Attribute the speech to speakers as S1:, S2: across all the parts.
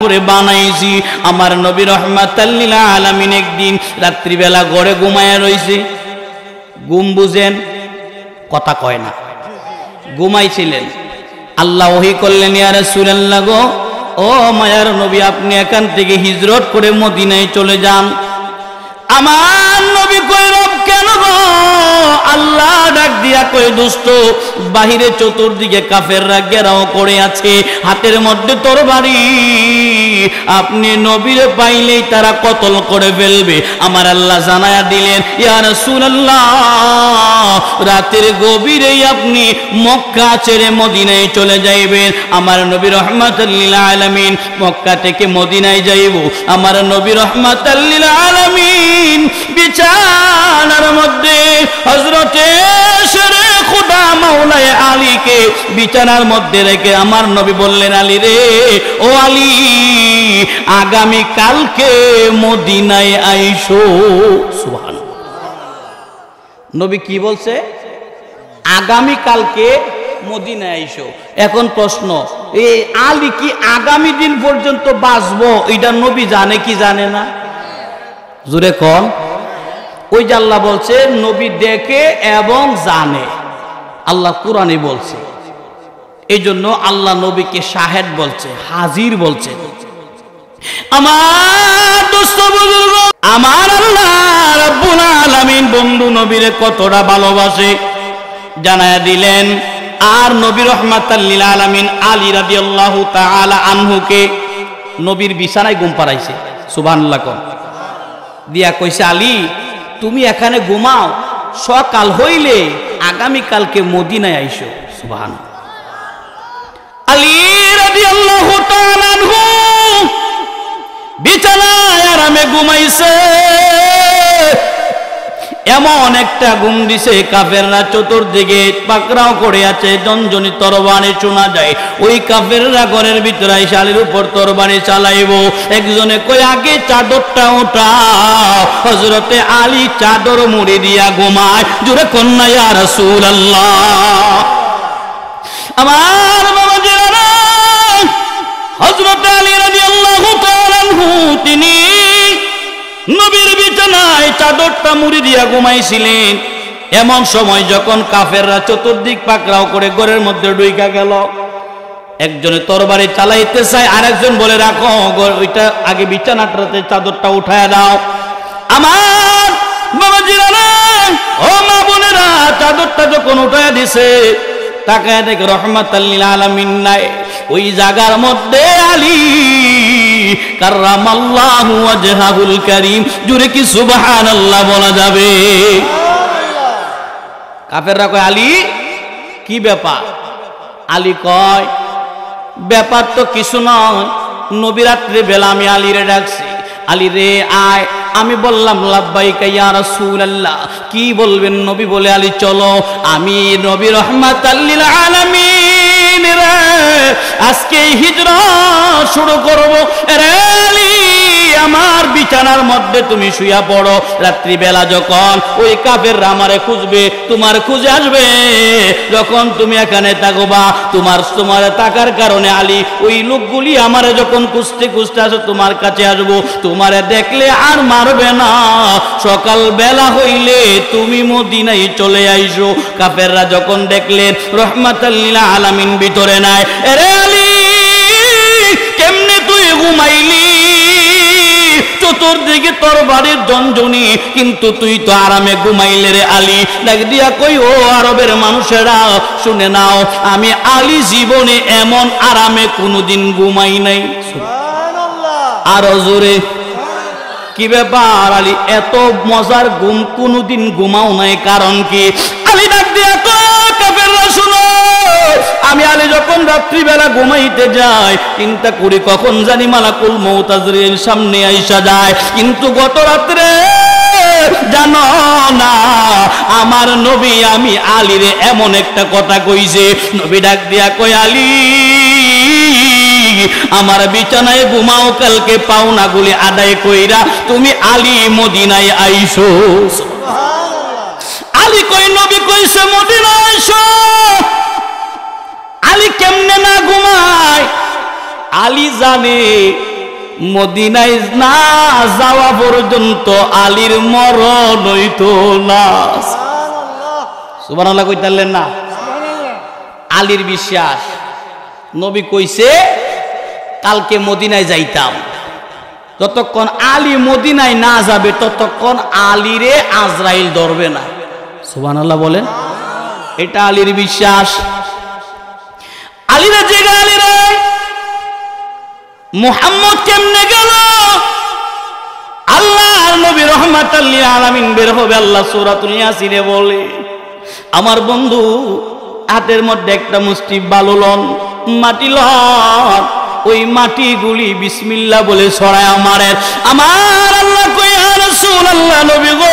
S1: করে বানাইছি। আমার নবী রাহমাতাল লিল আলামিন একদিন রাত্রিবেলা ঘরে ঘুমায়া রইছে। ঘুম বুঝেন, কথা কয় না, ঘুমাইছিলেন। আল্লাহ ওহী করলেন, ইয়া রাসূলুল্লাহ গো, ও মায়ার নবী, আপনি এখান থেকে হিজরত করে মদিনায় চলে যান। আমার নবী কই, রব কেন গো? আল্লাহ ডাক দিয়া কই, দোস্ত, বাহিরে চতুর্দিকে কাফেররা ঘেরাও করে আছে, হাতের মধ্যে তরবারি, আপনি নবীরে পাইলেই তারা কতল করে ফেলবে। আমার আল্লাহ জানায়া দিলেন, ইয়া রাসূলুল্লাহ, রাতের গভীরেই আপনি মক্কা ছেড়ে মদিনায় চলে যাইবেন। আমার নবী রাহমাতাল লিল আলামিন মক্কা থেকে মদিনায় যাইব। আমার নবী রাহমাতাল লিল আলামিন বিছানার মধ্যে হযরতে শেরে খুদা মাওলায়ে আলীকে বিছানার মধ্যে রেখে আমার নবী বললেন, আলী রে, ও আলী, আগামী কালকে মদিনায় আইসো। সুবহানাল্লাহ। নবী কি বলছে? আগামী কালকে মদিনায় আইসো। এখন প্রশ্ন, এই আলী কি আগামী দিন পর্যন্ত বাঁচবো? এটা নবী জানে কি জানে না? জোরে কোন? ওই যে আল্লাহ বলছে নবী দেখে এবং জানে, আল্লাহ কোরআনে বলছে। এই জন্য আল্লাহ নবীকে শাহেদ বলছে, হাজির বলছে। আমার দোস্ত বুজুর্গ, আমার আল্লাহ রাব্বুল আলামিন বন্ধু নবীরে কতটা ভালোবাসে জানায়া দিলেন। আর নবী রাহমাতাল লিল আলামিন আলী রাদিয়াল্লাহু তাআলা আনহুকে নবীর বিছানায় ঘুম পাড়াইছে। সুবহানাল্লাহ কোন? দিয়া কইছে, আলী, তুমি এখানে ঘুমাও, সকাল হইলে আগামী কালকে মদিনায় আইসো। সুবহানাল্লাহ। আলী রাদিয়াল্লাহু তাআলা আনহু বিছানায় আরামে ঘুমাইছে। এমন একটা ঘুম দিছে, কাফেররা চতুর্দিকে পাকড়াও করে আছে, জনজনি তরবারি শোনা যায়। ওই কাফেররা ঘরের ভিতরে এসে আলীর উপর তরবারি চালাইব। একজনে কই, আগে চাদরটা উঠাও। হযরতে আলী চাদর মুড়ি দিয়া ঘুমায়। জোরে কন্যা, ইয়া রাসূলুল্লাহ। আমার বাবাজিরা, হযরতে আলী রাদিয়াল্লাহু তাআলা আনহু তিনি নবীর বিছানায় চাদরটা মুড়ি দিয়া ঘুমাইছিলেন। এমন সময় যখন কাফেররা চতুর্দিক পাকড়াও করে ঘরের মধ্যে ঢুইকা গেল, একজনে তরবারি চালাইতে চায়, আরেকজন বলে, রাখো, ওইটা আগে বিছানাটাতে চাদরটা উঠায়া দাও। আমার বাবাজিরা, ও মা বোনেরা, চাদরটা যখন উঠায়া দিছে, তাকায় দেখে রাহমাতাল লিল আলামিন নাই। ওই জায়গার মধ্যে আলী কাররামাল্লাহু ওয়াজহাহুল কারীম, জুরে কি সুবহানাল্লাহ বলা যাবে? কাফেররা কয়, আলী কি ব্যাপার? আলী কয়, ব্যাপার তো কিছু নয়, নবী রাত্রে বেলা আমি আলীরে ডাকছি, আলী রে আয়। আমি বললাম, লাব্বাইকা ইয়া রাসূলুল্লাহ। কি বলবেন? নবী বলে, আলী চলো, আমি নবী রাহমাতাল লিল আলামিন রে আজকে হিজরত শুরু করব। রে আলী, আমার বিছানার মধ্যে তুমি শুয়া পড়ো। রাত্রিবেলা যখন ওই কাফেররা আমারে খুঁজবে, তোমার খুঁজে আসবে, যখন তুমি এখানে থাকবা, তোমার থাকার কারণে আলী ওই লোকগুলি আমারে যখন খুঁজতে খুঁজতে আসো, তোমার কাছে আসবো, তোমারে দেখলে আর মারবে না। সকাল বেলা হইলে তুমি মদিনায় চলে আইসো। কাফেররা যখন দেখলেন রাহমাতাল লিল আলামিন ভিতরে নাই, আরে আলী, কেমনে তুই ঘুমাইলি? চতুর্দিকে তরবারির জঞ্জনি, কিন্তু তুই তো আরামে ঘুমাইলে রে আলী। ডাক দিয়া কই, ও আরবের মানুষেরা শুনে নাও, আমি আলী জীবনে এমন আরামে কোনোদিন ঘুমাই নাই। সুবহানাল্লাহ। আরো জোরে, কি ব্যাপার আলী, এত মজার ঘুম কোনোদিন ঘুমাও নাই, কারণ কি? আলী ডাক দিয়া কই, কাফেররা শুনো, আমি আলী যখন রাত্রিবেলা ঘুমাইতে যাই, চিন্তা করি কখন জানি মালাকুল মউত আজরাইল সামনে আইসা যায়। কিন্তু গত রাত্রে জানো না, আমার নবী আমি আলীরে এমন একটা কথা কইছে। নবী ডাক দিয়া কই, আলী, আমার বিছানায় ঘুমাও, কালকে পাওনাগুলি আদায় কইরা তুমি আলী মদিনায় আইসো। আলী কই, নবী কইছে মদিনায় আইসো। আলী কেমনে না ঘুমায়? আলী জানে মদিনায় না যাওয়া পর্যন্ত আলীর মরণ হইতো না। সুবহানাল্লাহ কইতালেন না? আলীর বিশ্বাস, নবী কইছে কালকে মদিনায় যাইতাম, যতক্ষণ আলী মদিনায় না যাবে ততক্ষণ আলীরে আজরাইল ধরবে না। সুবহানাল্লাহ বলেন। এটা আলীর বিশ্বাস। আলীরা যে আলীরা মুহাম্মদ কেমনে গেল? আল্লাহর নবী রাহমাতাল লিল আলামিন বের হবে, আল্লাহ সূরাতুল ইয়াসিনে বলে, আমার বন্ধু হাতের মধ্যে একটা মুষ্টি বালু লন, মাটি লন, ওই মাটিগুলি বিসমিল্লাহ বলে ছড়ায় আমারে। আমার আল্লাহ কই, ইয়া রাসূলুল্লাহ, নবী গো,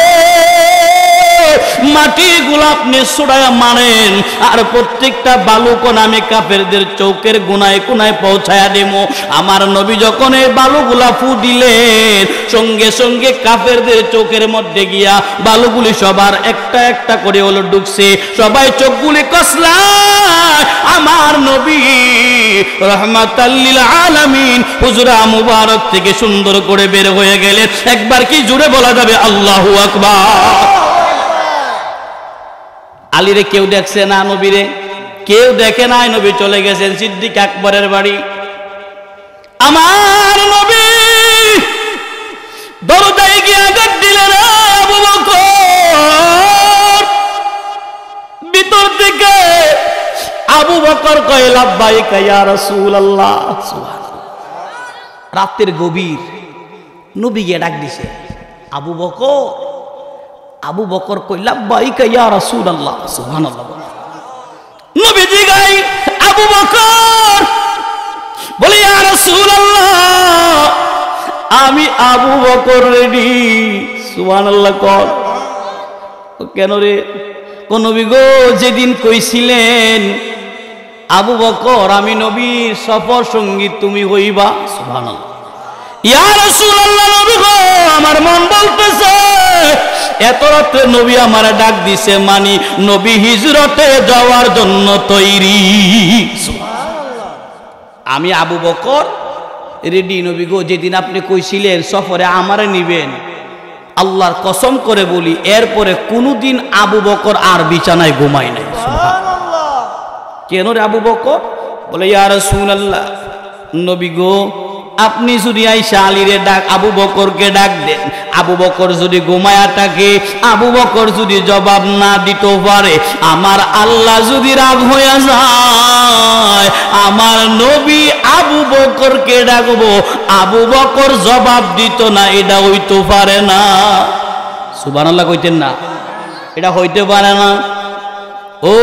S1: মাটিগুলো আপনি ছড়ায় মারেন, আর প্রত্যেকটা বালুকণ আমি কাফেরদের চৌকের কোনায় কোনায় পৌঁছায়া দেবো। আমার নবী যখন এই বালুগুলা ফু দিলেন, সঙ্গে সঙ্গে কাফেরদের চোখের মধ্যে গিয়া বালুগুলি সবার একটা একটা করে হলো ঢুকছে, সবাই চোখগুলি কসলায় আমার নবী রাহমাতাল লিল আলামিন হুজরা মুবারক থেকে সুন্দর করে বের হয়ে গেলেন। একবার কি জুড়ে বলা যাবে আল্লাহু আকবার? আলীরে কেউ দেখছে না, নবীরে কেউ দেখে নাই। নবী চলে গেছেন সিদ্দিক আকবরের বাড়ি। আমার নবী দরজায় গিয়ে আঘাত দিলেন, আবু বকর। ভিতর থেকে আবু বকর কয়, লাব্বাইকা ইয়া রাসূলুল্লাহ। রাতের গভীর, নবী গিয়ে ডাক দিছে, আবু বকর। আবু বকর কই, লাব্বাইকা ইয়া রাসূলুল্লাহ। সুবহানাল্লাহ। নবীজি গাই, আবু বকর বলে, ইয়া রাসূলুল্লাহ, আমি আবু বকর রেডি। সুবহানাল্লাহ। কর কেন রে? কোন নবী গো, যেদিন কইছিলেন আবু বকর আমি নবীর সফর সঙ্গী, তুমি হইবা। সুবহানাল্লাহ। ইয়া রাসূলুল্লাহ, নবী গো, আমার মন বলতেছে এত রাতে নবী আমার ডাক দিছে, মানি নবী হিজরতে যাওয়ার জন্য তৈরি। আমি আবু বকর রেডি। নবী গো, যেদিন আপনি কইছিলেন সফরে আমারে নিবেন, আল্লাহর কসম করে বলি এরপরে কোনদিন আবু বকর আর বিছানায় ঘুমায় নাই। সুবহানাল্লাহ। কেন রে আবু বকর? বলে, ইয়া রাসূলুল্লাহ, নবী গো, আপনি যদি আইসা আলীরে ডাক, আবু বকরকে ডাক দেন, আবু বকর যদি ঘুমায়া থাকে, আবু বকর যদি জবাব না দিতে পারে, আমার আল্লাহ যদি রাগ হয়ে যায়, আমার নবী আবু বকরকে ডাকবো, আবু বকর জবাব দিত না, এটা হইতে পারে না। সুবহানাল্লাহ কইতেন না? এটা হইতে পারে না। ও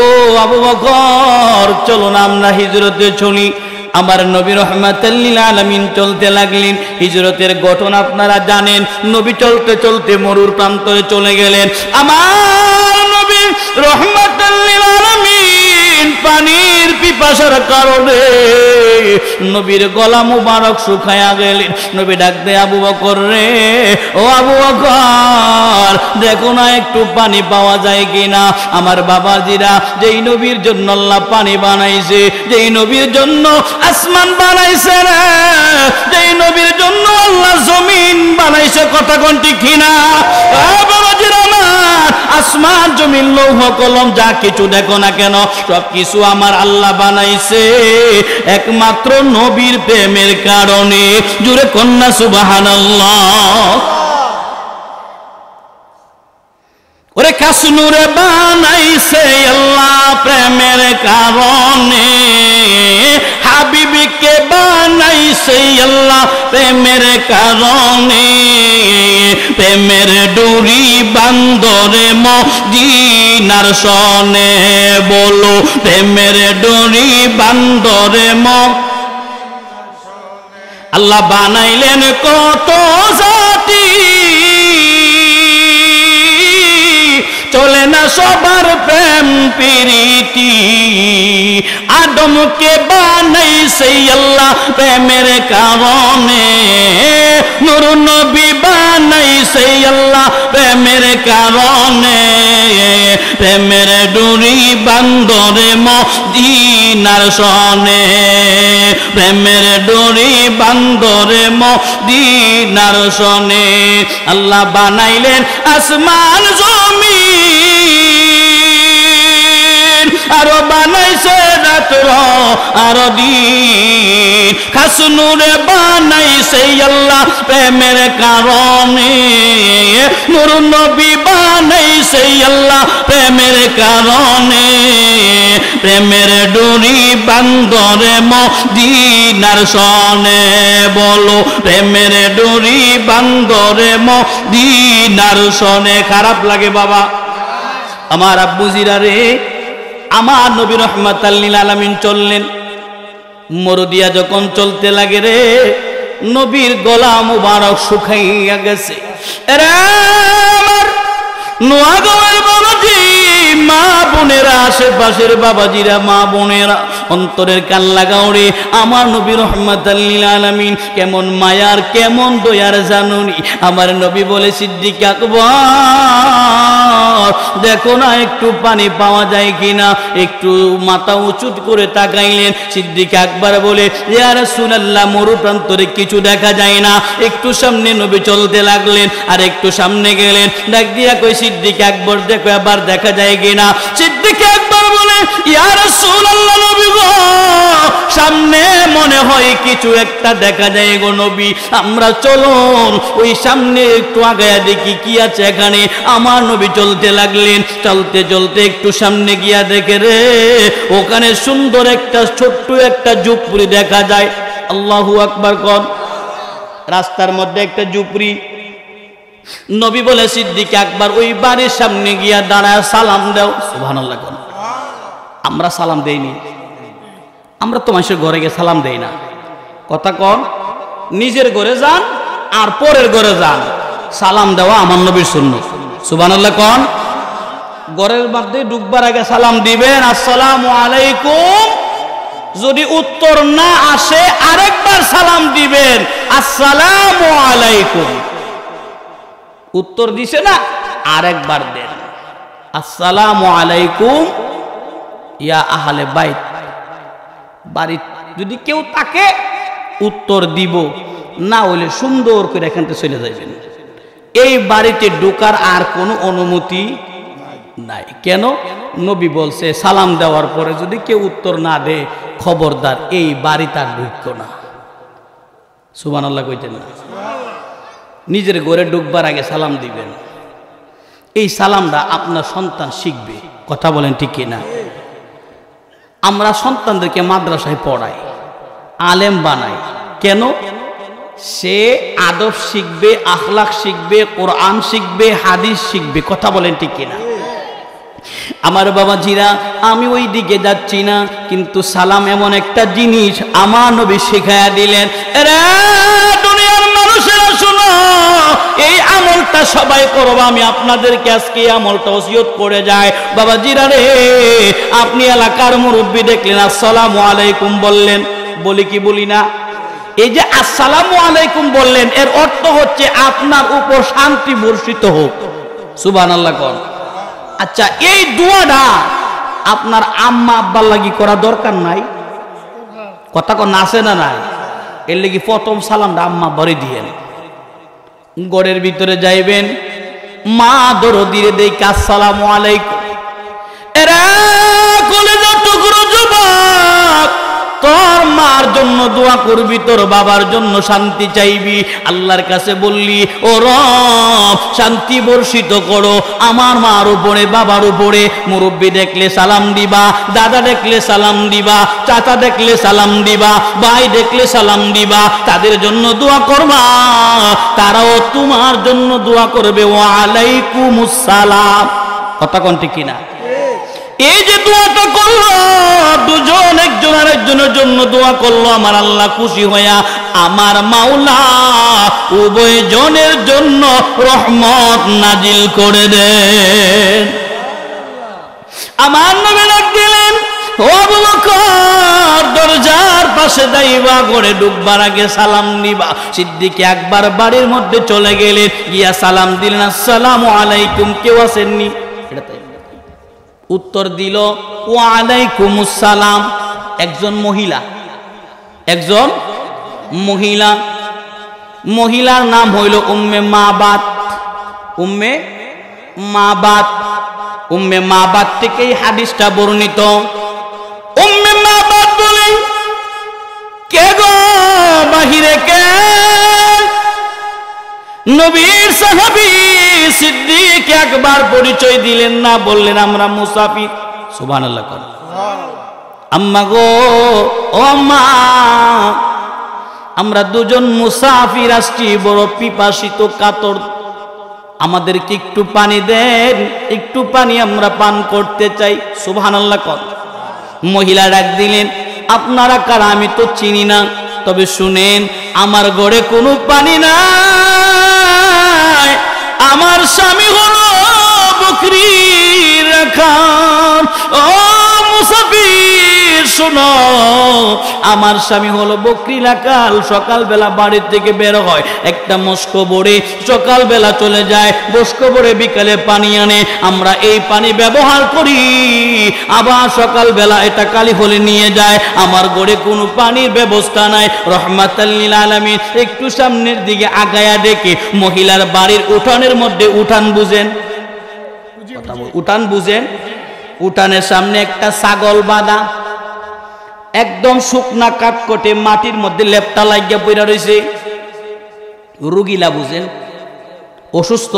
S1: আবু বকর, চলো না আমরা হিজরতে চলি। আমার নবী রাহমাতাল লিল আলামিন চলতে লাগলেন। হিজরতের ঘটনা আপনারা জানেন। নবী চলতে চলতে মরুর প্রান্তরে চলে গেলেন। আমার নবী রাহমাতাল লিল আলামিন পানির পিপাসার কারণে নবীর গলা মুবারক শুকায়া গেলেন। নবী ডাক দেয়, আবু বকর রে, ও আবু বকর, দেখো না একটু পানি পাওয়া যায় কিনা। আমার বাবাজিরা, যেই নবীর জন্য আল্লাহ পানি বানাইছে, যেই নবীর জন্য আসমান বানাইছে না, যেই নবীর জন্য আল্লাহ জমিন বানাইছে, কথা কোন ঠিক কিনা? বাবাজিরা আমার, আসমান জমিন লৌহ কলম যা কিছু দেখো না কেন, সব কিছু আমার আল্লাহ বানাইছে একমাত্র নবীর প্রেমের কারণে। জুড়ে কন্যা সুবহানাল্লাহ। ওরে কাসনুরে বানাইছে আল্লাহ প্রেমের কারণে, হাবিবকে বানাইছে আল্লাহ প্রেমের কারণে। প্রেমের ডুরি বান্দরে মদিনার সনে, বলো প্রেমের ডুরি বান্দরে আল্লাহ বানাইলেন কত জাতি, চলে না সবার প্রেম প্রীতি আদমকে বানাইছে আল্লাহ প্রেমের কারণে নূর নবী বানাইছে আল্লাহ প্রেমের কারণে প্রেমের ডুরি বান্দরে মদিনার সনে প্রেমের ডুরি বান্দরে মদিনার সনে আল্লাহ বানাইলেন আসমান জমিন আরো বানাইছে রাত্র আর দিন খাস নূরে বানাইছে আল্লাহ প্রেমের কারণে নূর নবী বানাইছে আল্লাহ প্রেমের কারণে প্রেমের ডুরি বান্দরে মদিনার সনে বলো প্রেমের ডুরি বান্দরে মদিনার সনে খারাপ লাগে বাবা আমার আব্বুজিরা রে আমার নবী রাহমাতাল লিল আলামিন চললেন মরুদিয়া যখন চলতে লাগে রে নবীর গলা মুবারক শুকাইয়া গেছে রে আমার নোয়াগাঁওয়ের বাবাজি মা বোনেরা আশেপাশের বাবাজিরা মা বোনেরা অন্তরের কান লাগাও রে আমার নবী রাহমাতাল লিল আলামিন কেমন মায়ার কেমন দয়ার জানুনি আমার নবী বলে সিদ্দিক আকবর দেখো না একটু পানি পাওয়া যায় কিনা একটু মাথা উঁচু করে তাকাইলেন সিদ্দিক আকবর বলে ইয়া রাসূলুল্লাহ মরু প্রান্তরে কিছু দেখা যায় না একটু সামনে নবী চলতে লাগলেন আর একটু সামনে গেলেন ডাক দিয়া কই সিদ্দিক আকবর দেখো আবার দেখা যায় কিনা সিদ্দিক আকবর বলে ইয়া রাসূলুল্লাহ নবী গো সামনে মনে হয় কিছু একটা দেখা যায় গো নবী আমরা চলুন ওই সামনে একটু আগায়া দেখি কি আছে এখানে আমার নবী চলতে লাগলেন চলতে চলতে একটু সামনে গিয়া দেখে রে ওখানে সুন্দর একটা ছোট্ট একটা ঝুপড়ি দেখা যায় আল্লাহু আকবার কোন রাস্তার মধ্যে একটা ঝুপড়ি নবী বলে সিদ্দিক আকবর ওই বাড়ির সামনে গিয়া দাঁড়ায় সালাম দাও সুবহানাল্লাহ কোন আমরা সালাম দেইনি আমরা তো মানুষের ঘরে গিয়ে সালাম দেই না কথা কন নিজের ঘরে যান আর পরের ঘরে যান সালাম দেওয়া আমার নবীর সুন্নাত সুবহানাল্লাহ কোন ঘরের মধ্যে ঢুকবার আগে সালাম দিবেন আসসালামু আলাইকুম যদি উত্তর না আসে আরেকবার সালাম দিবেন আসসালামু আলাইকুম উত্তর দিছে না আরেকবার দেন আসসালামু আলাইকুম ইয়া আহলে বাইত বাড়ি যদি কেউ তাকে উত্তর দিব না হলে সুন্দর করে এখান থেকে চলে যাবেন এই বাড়িতে ঢোকার আর কোনো অনুমতি নাই কেন নবী বলছে সালাম দেওয়ার পরে যদি কেউ উত্তর না দেয় খবরদার এই বাড়ি তার ঢুকতো না সুবহানাল্লাহ কইতেন না নিজের ঘরে ঢুকবার আগে সালাম দিবেন এই সালামটা আপনার সন্তান শিখবে কথা বলেন ঠিক কিনা আমরা সন্তানদেরকে মাদ্রাসায় পড়াই আলেম বানাই কেন সে আদব শিখবে আখলাক শিখবে কোরআন শিখবে হাদিস শিখবে কথা বলেন ঠিক কিনা আমার বাবাজিরা আমি ওই দিকে যাচ্ছি না কিন্তু সালাম এমন একটা জিনিস আমার নবী শেখায়া দিলেন রে দুনিয়ার মানুষেরা শুনো এই আমলটা সবাই করব আমি আপনাদেরকে আজকে এই আমলটা ওসিয়ত করে যায় বাবাজিরা রে আপনি এলাকার মুরব্বি দেখলেন আসসালামু আলাইকুম বললেন বলি কি বলি না এই যে আসসালামু আলাইকুম বললেন এর অর্থ হচ্ছে আপনার উপর শান্তি বর্ষিত হোক সুবহানাল্লাহ কোন আচ্ছা এই দোয়াটা আপনার আম্মা আব্বার লাগি করা দরকার নাই কথা কোন আছে না নাই এর লাগি প্রথম সালামটা আম্মা আব্বারে দিয়েন গড়ের ভিতরে যাইবেন মা দরদিরে দেই আসসালামু আলাইকুম এরা কলেজা টুকরো যুবক তোর মার জন্য দোয়া করবি তোর বাবার জন্য শান্তি চাইবি আল্লাহর কাছে বললি ও রব শান্তি বর্ষিত করো আমার মার উপরে বাবার উপরে মুরব্বি দেখলে সালাম দিবা দাদা দেখলে সালাম দিবা চাচা দেখলে সালাম দিবা ভাই দেখলে সালাম দিবা তাদের জন্য দোয়া করবা তারাও তোমার জন্য দোয়া করবে ওয়া আলাইকুমুস সালাম কথা কোন ঠিক কিনা এই যে দোয়াটা করলো দুজন একজন আরেকজনের জন্য দোয়া করলো আমার আল্লাহ খুশি হইয়া আমার মাওলা উভয় জনের জন্য রহমত নাজিল করে দেন আমার নবী ডাক দিলেন, ও আবু বকর, দরজার পাশে দাইবা, ঘরে ঢুকবার আগে সালাম নিবা। সিদ্দিক একবার বাড়ির মধ্যে চলে গেলেন, গিয়া সালাম দিলেন, আসসালামু আলাইকুম, কেউ আসেননি? এটা তাই উত্তর দিল, ওয়া আলাইকুমুস সালাম। একজন মহিলা, একজন মহিলা, মহিলার নাম হইল উম্মে মাবাত। উম্মে মাবাত, উম্মে মাবাত থেকে এই হাদিসটা বর্ণিত। উম্মে মাবাত বলে, কে গো বাহিরে কে? নবীর সাহাবী সিদ্দিক একবার পরিচয় দিলেন না, বললেন আমরা মুসাফির। সুবহানাল্লাহ। আম্মা গো, ও আম্মা, আমরা দুজন মুসাফির আসছি, বড় পিপাসিত কাতর, আমাদেরকে একটু পানি দেন, একটু পানি আমরা পান করতে চাই। সুবহানাল্লাহ। মহিলা ডাক দিলেন, আপনারা কারা আমি তো চিনি না, তবে শুনেন, আমার ঘরে কোনো পানি নাই, আমার স্বামী হলো বকরির রাখাল। ও মুসাফির শোনো, আমার স্বামী হলো বকরি রাখাল, সকালবেলা বাড়ি থেকে বের হয়, একটা মস্ক ভরে সকালবেলা চলে যায়, মস্ক ভরে বিকালে পানি আনে, আমরা এই পানি ব্যবহার করি, আবার সকালবেলা এটা কালি হলে নিয়ে যায়। আমার ঘরে কোনো পানির ব্যবস্থা নাই। রহমাতাল লিল আলামিন একটু সামনের দিকে আগায়া ডেকে মহিলার বাড়ির উঠানের মধ্যে, উঠান বুঝেন, উঠান বুঝেন, উঠানের সামনে একটা ছাগল বাঁধা, একদম শুকনা কাঠকটে মাটির মধ্যে লেপটা লাগিয়া পড়া রয়েছে। রুগীলা বুঝেন, অসুস্থ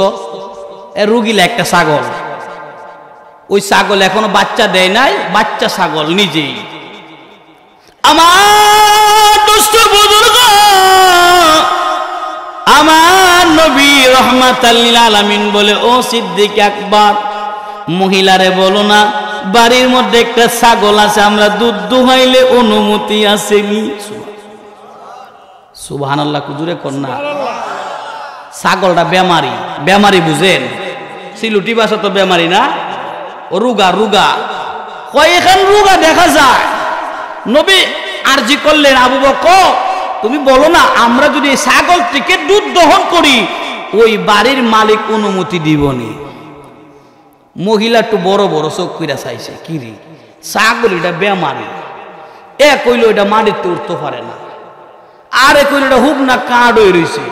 S1: রুগীলা একটা ছাগল, ওই ছাগল এখনো বাচ্চা দেয় নাই, বাচ্চা ছাগল নিজেই। আমার দুষ্ট বুজুর্গ, আমার নবী রহমাতাল লিল আলামিন বলে, ও সিদ্দিক আকবর, মহিলারে বলো না বাড়ির মধ্যে একটা ছাগল আছে, আমরা দুধ দুহাইলে অনুমতি আসেনি। সুবহানাল্লাহ। কুজুরে কন্যা, ছাগলটা বেমারি, বেমারি বুঝেন, সিলুটি ভাষা তো বেমারি না, ও রুগা, রুগা কয়েকখান রুগা দেখা যায়। নবী আরজি করলেন, আবু বকর তুমি বলো না, আমরা যদি ছাগল থেকে দুধ দহন করি, ওই বাড়ির মালিক অনুমতি দিবনি। মহিলা একটু বড় বড় চোখ কইরা চাইছে, কি রে ছাগল এটা বেমারি, এ কইল এটা মাটিতে উঠতে পারে না, আর এ কইল এটা হুক না কাঠ হয়ে রয়েছে,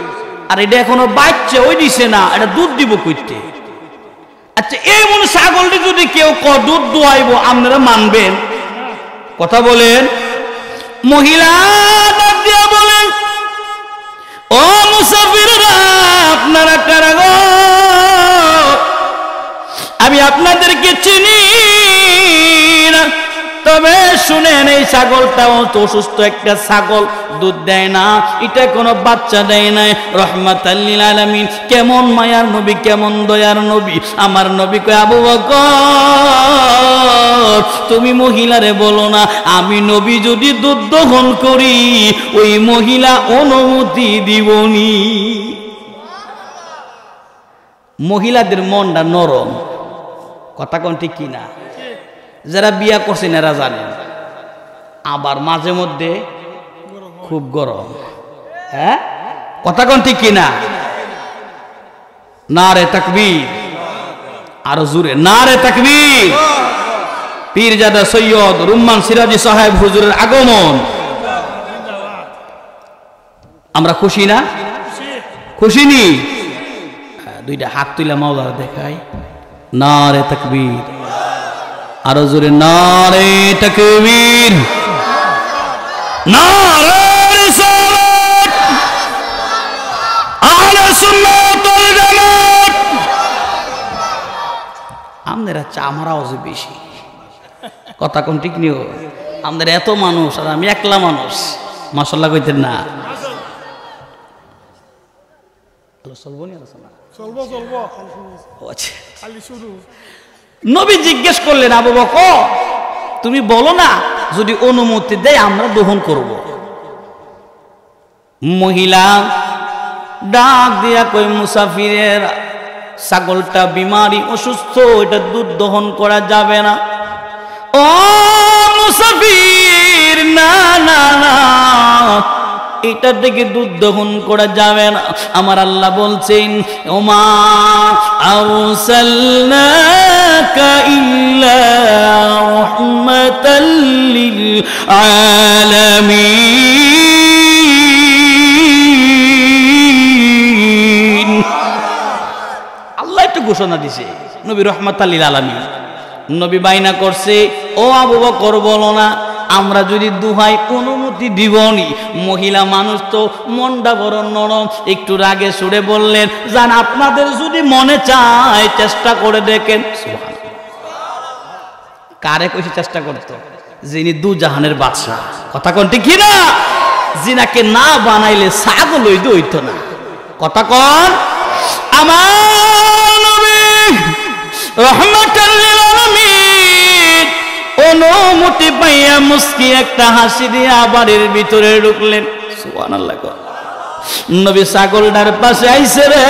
S1: আর এটা এখনো বাচ্চা ওই দিছে না, এটা দুধ দিব কইতে। আচ্ছা এই মনে ছাগলটি যদি কেউ দুধ দোয়াইব, আপনারা মানবেন? কথা বলেন। মহিলা ডাক দিয়া বলেন, ও মুসাফিররা, আপনারা কারা গো? আমি আপনাদেরকে চিনি না, তবে শুনেন, এই ছাগলটাও তো অসুস্থ একটা ছাগল, দুধ দেয় না, এটা কোনো বাচ্চা দেয় নাই। রহমাতাল লিল আলামিন, কেমন মায়ার নবী, কেমন দয়ার নবী। আমার নবী কয়, আবু বকর তুমি মহিলারে বলো না, আমি নবী যদি দুধ দহন করি, ওই মহিলা অনুমতি দিবনি। মহিলাদের মনটা নরম, কথা কোন ঠিক কিনা? যারা বিয়া করছেন এরা জানেন, আবার মাঝে মধ্যে খুব গরম। হ্যাঁ, কথা কোন ঠিক কিনা? নারে তাকবীর, আরো জোরে নারে তাকবীর। পীরজাদা সৈয়দ রুম্মান সিরাজি সাহেব হুজুরের আগমন, আমরা খুশি না? খুশি নি? দুইটা হাত তুলে মাওলানা দেখাই, নারে তাকবীর, আরো জোরে নারে তাকবীর, নারে রিসালাত, আহলে সুন্নাত ওয়াল জামাত। আমাদের আমার আওয়াজ বেশি, কথা কোন ঠিক নিও? আমাদের এত মানুষ আর আমি একলা মানুষ, মাশাআল্লাহ কইতেন না? নবী জিজ্ঞেস করলেন, আবু বকর তুমি বলো না, যদি অনুমতি দেয় আমরা দহন করব। মহিলা ডাক দিয়া কই, মুসাফিরের ছাগলটা বিমারি, অসুস্থ, এটা দুধ দহন করা যাবে না। এটা থেকে দুধ দহন করা যাবে না। আমার আল্লাহ বলছেন ওমা আরসালনাকা ইল্লা রাহমাতাল লিল আলামিন। আল্লাহ একটু ঘোষণা দিছে নবী রাহমাতাল লিল আলামিন। নবী বাইনা করছে ও আবু বকর বলো না, আমরা যদি দুহাই অনুমতি দিবনি। মহিলা মানুষ তো মনটা বড় নরম, একটু রাগে সুরে বললেন জান আপনাদের যদি মনে চায় চেষ্টা করে দেখেন। কারে কইছে চেষ্টা করতো? যিনি দু জাহানের বাদশা। কথা কোন ঠিক না? জিনাকে না বানাইলে ছাগল হইতো না। কথা কোন? আমার নবী রাহমাতুল লিল আলামিন অনুমতি পাইয়া মুস্কি একটা হাসি দিয়া বাড়ির ভিতরে ঢুকলেন। সুবহানাল্লাহ। নবী ছাগলটার পাশে আইছে রে,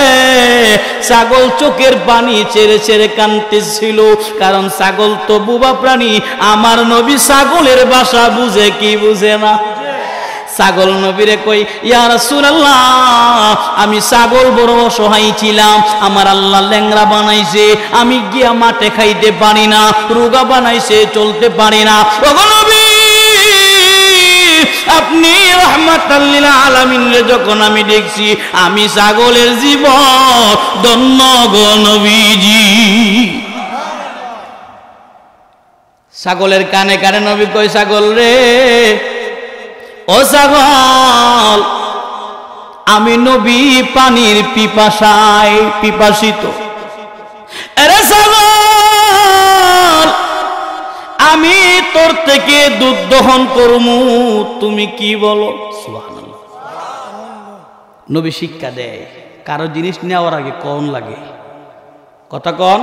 S1: ছাগল চোখের পানি ছেড়ে ছেড়ে কাঁদতেছিল, কারণ ছাগল তো বুবা প্রাণী। আমার নবী ছাগলের ভাষা বুঝে কি বুঝে না। ছাগল নবীরে কই ইয়া রাসূলুল্লাহ আমি ছাগল বড় অসহায় ছিলাম, আমার আল্লাহ ল্যাংড়া বানাইছে, আমি গিয়া মাঠে খাইতে পারি না, রোগা বানাইছে চলতে পারি না। ওগো নবী আপনি রাহমাতাল লিল আলামিন রে যখন আমি দেখছি আমি ছাগলের জীবন ধন্য গো নবীজি। ছাগলের কানে কানে নবী কই ছাগল রে ও ছাগল আমি নবী পানির পিপাসায় পিপাসিত। আরে ছাগল আমি তোর থেকে দুধ দহন করমু, তুমি কি বলো? সুবহানাল্লাহ। নবী শিক্ষা দেয় কারো জিনিস নেওয়ার আগে কোন লাগে। কথা কোন?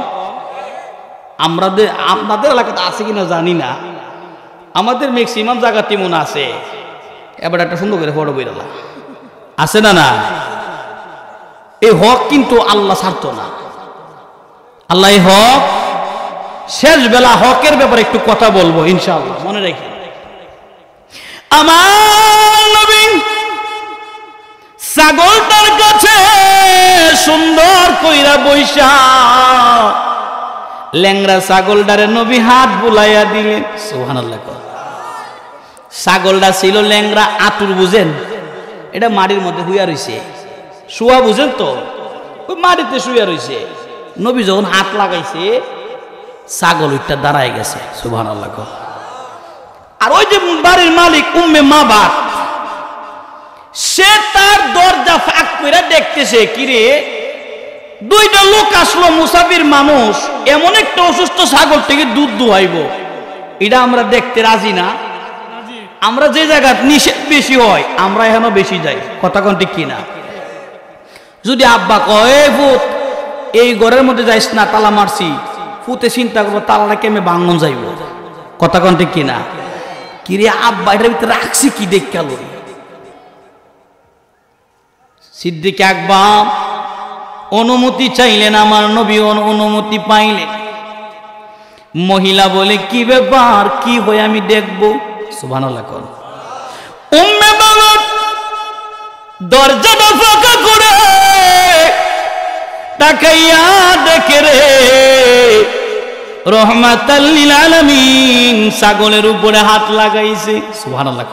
S1: আপনাদের এলাকাতে আছে কিনা জানি না, আমাদের ম্যাক্সিমাম জায়গাতে মনে আছে। এবার একটা সুন্দর করে ফটো বেরোলা আছে না? না, এই হক কিন্তু আল্লাহ ছাড়তো না। আল্লাহ এই হক শেষ বেলা হকের ব্যাপারে একটু কথা বলবো ইনশাআল্লাহ, মনে রেখে। আমার নবী ছাগলটার কাছে সুন্দর কইরা বৈশা ল্যাংড়া ছাগলটারে নবী হাত বুলাইয়া দিলেন। সুবহানাল্লাহ। ছাগলটা ছিল ল্যাংড়া, আতুর বুঝেন? এটা মাটির মধ্যে হুইয়া রইছে, শুয়া বুঝেন তো? ওই মাটিতে শুয়া রইছে। নবী যখন হাত লাগাইছে ছাগল ওইটা দাঁড়ায় গেছে। সুবহানাল্লাহ। আর ওই যে বাড়ির মালিক উম্মে মাবাত সে তার দরজা ফাঁক করে দেখতেছে কিরে দুইটা লোক আসলো, মুসাফির মানুষ, এমন একটা অসুস্থ ছাগল থেকে দুধ দুয়াইব, এটা আমরা দেখতে রাজি না। আমরা যে জায়গা নিষেধ বেশি হয় আমরা এখনো বেশি যাই। কথা কোন ঠিক কিনা? যদি আব্বা কয় ভূত এই ঘরের মধ্যে যাইস না, তালা মারছি, ফুতে চিন্তা করবো তালাটা কেমে ভাঙন যাইব। কথা কোন ঠিক কিনা? কিরে আব্বা এটার ভিতরে রাখছি কি দেখ গেল। সিদ্দিক আকবর অনুমতি চাইলেন, আমার নবী অনুমতি পাইলেন। মহিলা বলে কি ব্যাপার, কি হয় আমি দেখবো। সুবহানাল্লাহ। উম্মে মাবাত দরজাটা ফাঁকা করে তাকাইয়া দেখে রে রাহমাতাল লিল আলামিন ছাগলের উপরে হাত লাগাইছে। সুবহানাল্লাহ।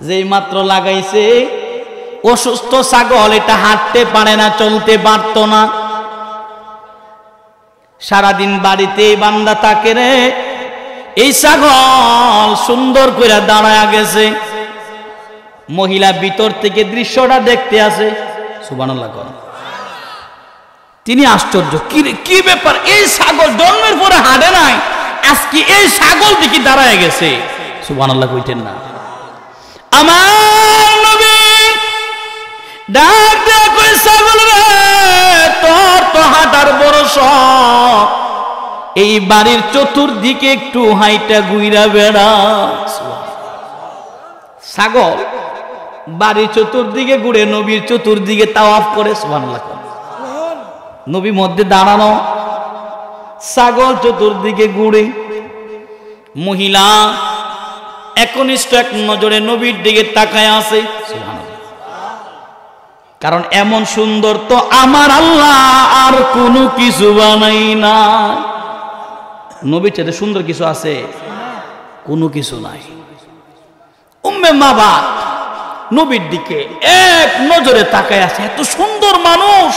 S1: যেই মাত্র লাগাইছে অসুস্থ ছাগল, এটা হাঁটতে পারে না, চলতে পারত না। সারাদিন বাড়িতে বান্দা থাকে রে, এই ছাগল সুন্দর করে দাঁড়ায় গেছে। মহিলা ভিতর থেকে দৃশ্যটা দেখতে আছে। সুবহানাল্লাহ। তিনি আশ্চর্য, কি ব্যাপার, এই ছাগল জন্মের পরে হাঁটে নাই, আজকে এই ছাগল দেখি দাঁড়ায় গেছে। সুবহানাল্লাহ কইতেন না? আমার নবী ডাক দেয়া কই ছাগল রে তোর তো হাঁটার বড় শখ, এই বাড়ির চতুর্দিকে একটু হাইটা ঘুইরা বেড়া। ছাগল বাড়ির চতুর্দিকে ঘুরে নবীর চতুর্দিকে তাওয়াফ করে। সুবহানাল্লাহ। নবী মধ্যে দাঁড়ানো, ছাগল চতুর্দিকে ঘুরে। মহিলা একনিষ্ঠ এক নজরে নবীর দিকে তাকায় আছে, কারণ এমন সুন্দর তো আমার আল্লাহ আর কোনো কিছু বানাই না। নবীর চাইতে সুন্দর কিছু আছে? কোনো কিছু নাই। উম্মে মাবাদ নবীর দিকে এক নজরে তাকায় আছে, এত সুন্দর মানুষ।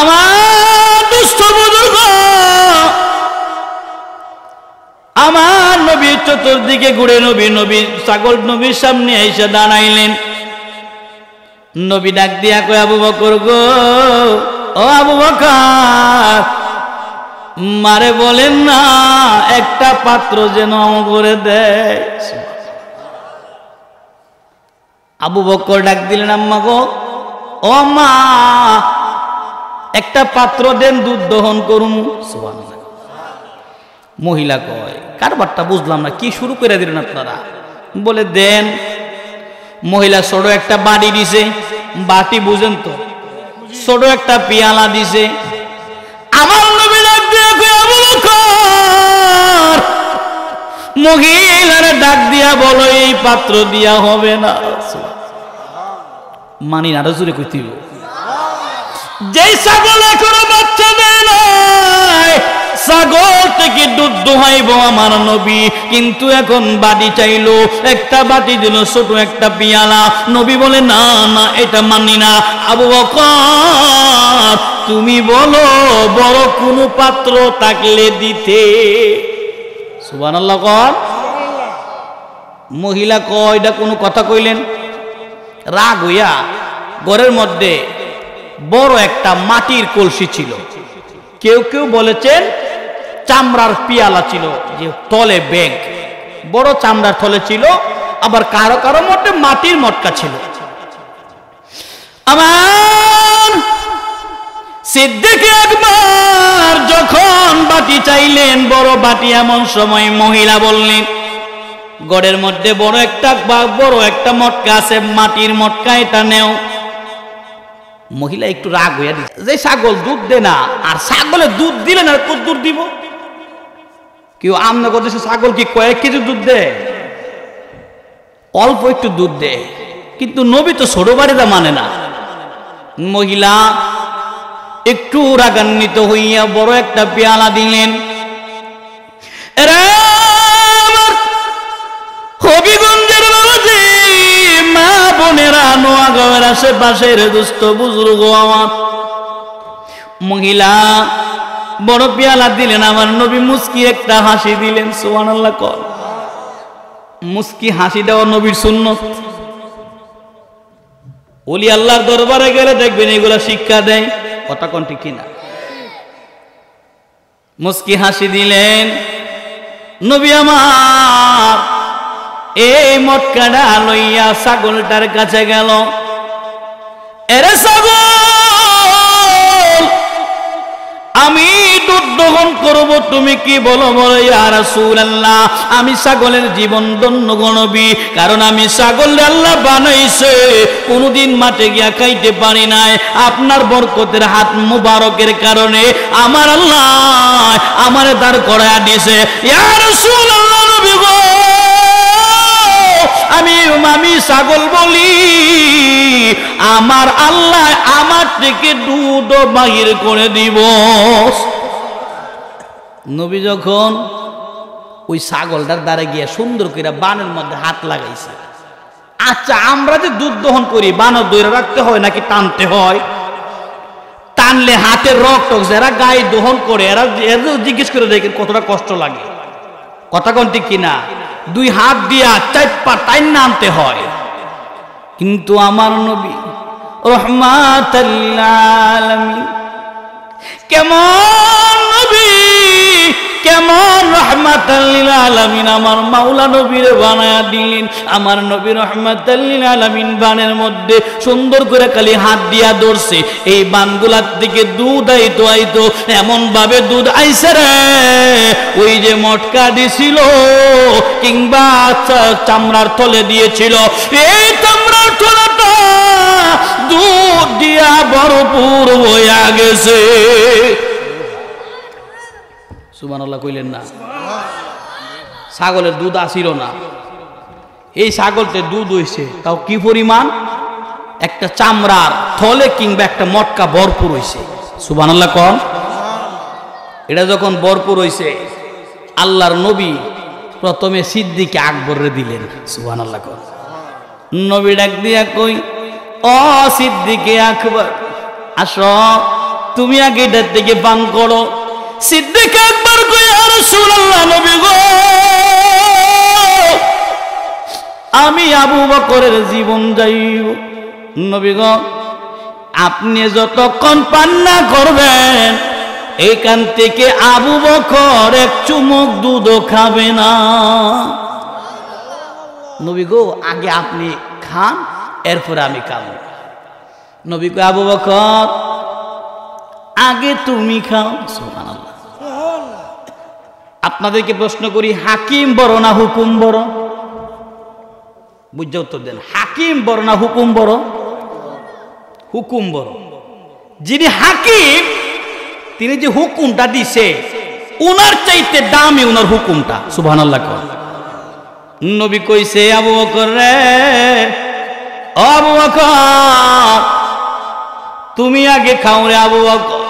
S1: আমার দুষ্ট বুজুর্গ, আমার নবীর চতুর্দিকে ঘুরে নবী ছাগল নবীর সামনে এসে দাঁড়াইলেন। নবী ডাক দিয়া কয়, আবু বকর গো, ও আবু বকর, মারে বলেন না একটা পাত্র যেন করে দেয়। আবু বকর ডাক দিলেন, আম্মা গো, ও মা, একটা পাত্র দেন, দুধ দহন করুন। মহিলা কয়, কারবারটা বুঝলাম না, কি শুরু করে দিলেন আপনারা? বলে দেন। মহিলা ছোট একটা বাটি দিছে, বাটি বুঝেন তো, ছোট একটা পিয়ালা দিছে। আমার নবী ডাক দিয়া কয়, আবু বকর, মহিলার ডাক দিয়া বলো এই পাত্র দিয়া হবে না। মানি না, জোরে কইতে হবে। যেই ছাগল এখনো বাচ্চা দেয় নাই, ছাগল থেকে দুধ দোহাইব আমার নবী, কিন্তু এখন বাটি চাইলো, একটা বাটি দিল, ছোট একটা পিয়ালা। নবী বলে না না, এটা মানি না। আবু বকর, তুমি বলো বড় কোনো পাত্র থাকলে দিতে। সুবহানাল্লাহ কর। মহিলা কয়, এটা কোনো কথা কইলেন? রাগ হইয়া ঘরের মধ্যে বড় একটা মাটির কলসি ছিল, কেউ কেউ বলেছেন চামড়ার পিয়ালা ছিল, যে তলে ব্যাগ, বড় চামড়ার তলে ছিল, আবার কারো কারো মধ্যে মাটির মটকা ছিল। আমার সিদ্দিক আকবর যখন বাটি চাইলেন, বড় বাটি, এমন সময় মহিলা বললেন, গড়ের মধ্যে বড় একটা মটকা আছে, মাটির মটকা, এটা নেও। মহিলা একটু রাগ হইয়া দিচ্ছে, যে ছাগল দুধ দে না, আর ছাগলে দুধ দিলে না কত দুধ দিব? কেউ আমনা করতেছে, ছাগল কি কয়েক কেজি দুধ দেয়? অল্প একটু দুধ দেয়, কিন্তু নবী তো ছোট বাড়িটা মানে না। মহিলা একটু রাগান্বিত হইয়া বড় একটা পেয়ালা দিলেন। হবিগঞ্জের বাবাজি, মা বোনেরা, নোয়াগাঁওয়ের আশেপাশের দুস্থ বুজুর্গ আমার, মহিলা বড় পেয়ালা দিলেন। আমার নবী মুস্কি একটা হাসি দিলেন। সুবহানাল্লাহ কর। মুস্কি হাসি দেওয়া নবীর সুন্নত। ওলি আল্লাহর দরবারে গেলে দেখবেন এগুলা শিক্ষা দেয়, কথা কোন ঠিক কিনা? মুস্কি হাসি দিলেন। নবী আমার এই মটকাটা লইয়া ছাগলটার কাছে গেল। এরে ছাগল, আমি দুধ দহন করব, তুমি কি বলো? বলে, ইয়া রাসূলুল্লাহ, আমি ছাগলের জীবন ধন্য নবী, কারণ আমি ছাগল আল্লাহ বানাইছে, কোনদিন মাঠে গিয়া খাইতে পারি নাই, আপনার বরকতের হাত মুবারকের কারণে আমার আল্লাহ আমারে দাঁড় করায়া দিয়েছে। ইয়া রাসূলুল্লাহ, নবী গো, আমি ছাগল বলি, আমার আল্লাহ আমার থেকে দুধ বাহির করে দিব। নবী যখন ওই ছাগলটার দ্বারা গিয়ে সুন্দর করে বানের মধ্যে হাত লাগাইছে। আচ্ছা, আমরা যে দুধ দহন করি, বানর ধরে রাখতে হয় নাকি টানতে হয়? টানলে হাতের রক্ত যারা গায়ে দহন করে, এরা জিজ্ঞেস করে দেখেন কতটা কষ্ট লাগে। কথা কোন ঠিক কিনা? দুই হাত দিয়া চাইপা টাইন আনতে হয়। কিন্তু আমার নবী রাহমাতাল লিল আলামিন, কেমন নবী, কেমন রাহমাতাল লিল আলামিন আমার মাওলা নবীরে বানায়া দিলেন। আমার নবী রাহমাতাল লিল আলামিন বানের মধ্যে সুন্দর করে খালি হাত দিয়া ধরছে, এই বানগুলার থেকে দুধ আইতো, এমন ভাবে দুধ আইছে রে, ওই যে মটকা দিছিল কিংবা চামড়ার তলে দিয়েছিল, এই চামড়ার তলাটা দুধ দিয়া ভরপুর হইয়া গেছে। সুবহানাল্লাহ কইলেন না? ছাগলের দুধ আসিল না, এই ছাগলতে দুধ হইছে তাও কি পরিমাণ, একটা চামড়ার থলে কিংবা একটা মটকা ভরপুর হইছে। সুবহানাল্লাহ কোন। এটা যখন ভরপুর হইছে আল্লাহর নবী প্রথমে সিদ্দিক আকবরে দিলেন। সুবহানাল্লাহ কোন। নবী ডাক দিয়া কই, ও সিদ্দিকে আকবর আসো, তুমি আগে এটার থেকে পান করো। সিদ্দিক আকবর কই, ইয়া রাসূলুল্লাহ, নবী গো, আমি আবু বকরের জীবন যাইব। নবী গো, আপনি যতক্ষণ পান না করবেন এইখান থেকে আবু বকর এক চুমুক দুধও খাবে না। নবী গো, আগে আপনি খান, এরপরে আমি খাবো। নবী গো, আবু বকর আগে তুমি খাও। সুবহানাল্লাহ। আপনাদেরকে প্রশ্ন করি, হাকিম বড় না হুকুম বড়? বুঝে উত্তর দেন। হাকিম বড় না হুকুম বড়? হুকুম বড়। যিনি হাকিম তিনি যে হুকুমটা দিছে উনার চাইতে দামি উনার হুকুমটা। সুবহানাল্লাহ। নবী কইছে, আবু বকর রে, ও আবু বকর তুমি আগে খাও রে আবু বকর।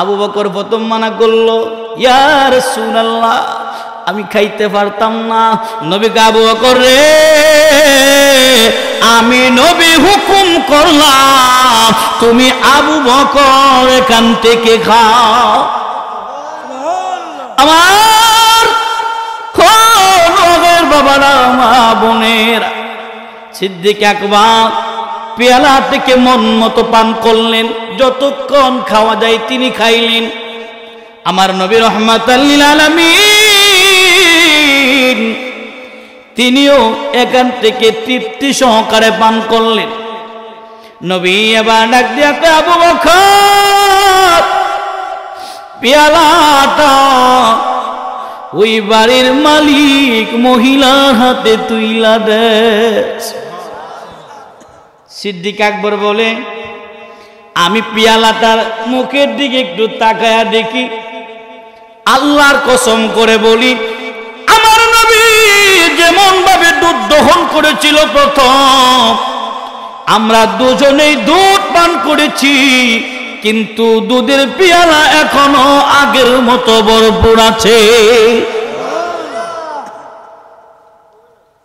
S1: আবু বকর প্রথম মানা করলো, ইয়া রাসূলুল্লাহ আমি খাইতে পারতাম না। নবী কে, আবু বকর রে, আমি নবী হুকুম করলাম, তুমি আবু বকর এখান থেকে খাও। আমার বাবারা, মা বোনেরা, সিদ্দিক আকবর পেয়ালা থেকে মন মতো পান করলেন, যতক্ষণ খাওয়া যায় তিনি খাইলেন। আমার নবী রাহমাতাল লিল আলামিন তিনিও এখান থেকে তৃপ্তি সহকারে পান করলেন। নবী এবার ডাক দিয়া কয়, আবু বকর পেয়ালাটা ওই বাড়ির মালিক মহিলার হাতে তুইলা দে। সিদ্দিক আকবর বলে, আমি পেয়ালাটার মুখের দিকে একটু তাকায়া দেখি, আল্লাহর কসম করে বলি, আমার নবী যেমন ভাবে দুধ দহন করেছিল প্রথম, আমরা দুজনেই দুধ পান করেছি, কিন্তু দুধের পেয়ালা এখনো আগের মতো ভরপুর আছে।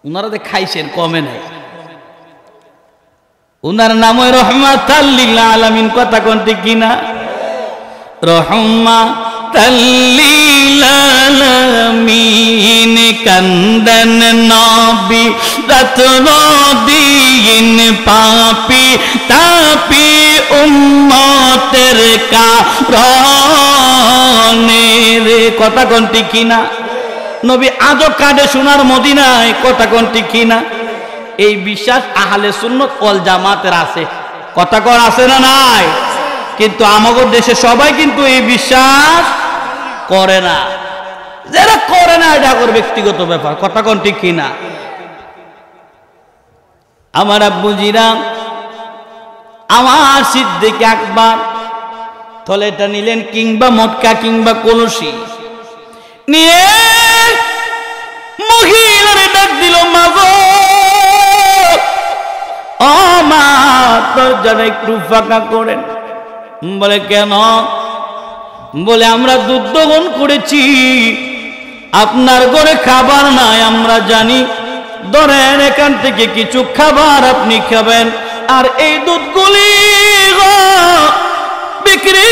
S1: উনারা যে খাইছেন কমে নাই। উনার নাম রহমাতাল লিল আলামিন। কথা কোনটি কিনা? রহমাতাল লিল আলামিন কান্দন নবী রাতন দিন পাপি তাপি উম্মতের কারণে রে। কথা কোনটি কিনা? নবী আজও কাঁদে সোনার মদিনায়। কথা কোনটি কিনা? এই বিশ্বাস আহলে সুন্নাত ওয়াল জামাতের আছে। কথা কর আছে না নাই? কিন্তু আমাদের দেশে সবাই কিন্তু এই বিশ্বাস করে না। যারা করে না এটা ওর ব্যক্তিগত ব্যাপার। কথা কোন ঠিক কিনা? আমার আব্বুজিরা, আমার সিদ্দিক আকবর থলেটা নিলেন, কিংবা মটকা কিংবা কলসি নিয়ে মহিলার ডাক দিল, মা গো, ও মা, দরজাটা একটু ফাঁকা করেন। বলে কেন? বলে আমরা দুধ দহন করেছি, আপনার ঘরে খাবার নাই আমরা জানি, ধরেন এখান থেকে কিছু খাবার আপনি খাবেন, আর এই দুধগুলি বিক্রি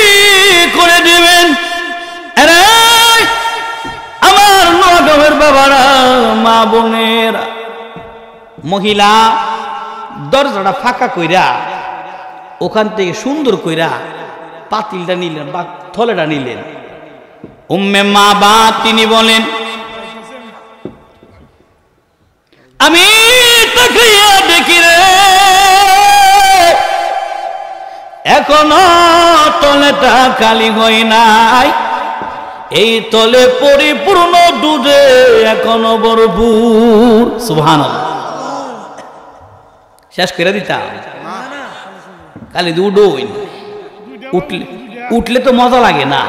S1: করে দিবেন। আমার নগরের বাবারা, মা বোনেরা, মহিলা দরজাটা ফাঁকা কইরা ওখান থেকে সুন্দর কইরা পাতিলটা নিলেন বা থলেটা নিলেন। উম্মে মা বা তিনি বলেন, আমি তাকাইয়া দেখি রে, এখনো তলেটা খালি হয় নাই, এই তলে পরিপূর্ণ দুধে এখনো ভরপুর। সুবহানাল্লাহ। শেষ করে দিতাম, খালি দুধ উঠলে তো মজা লাগে না।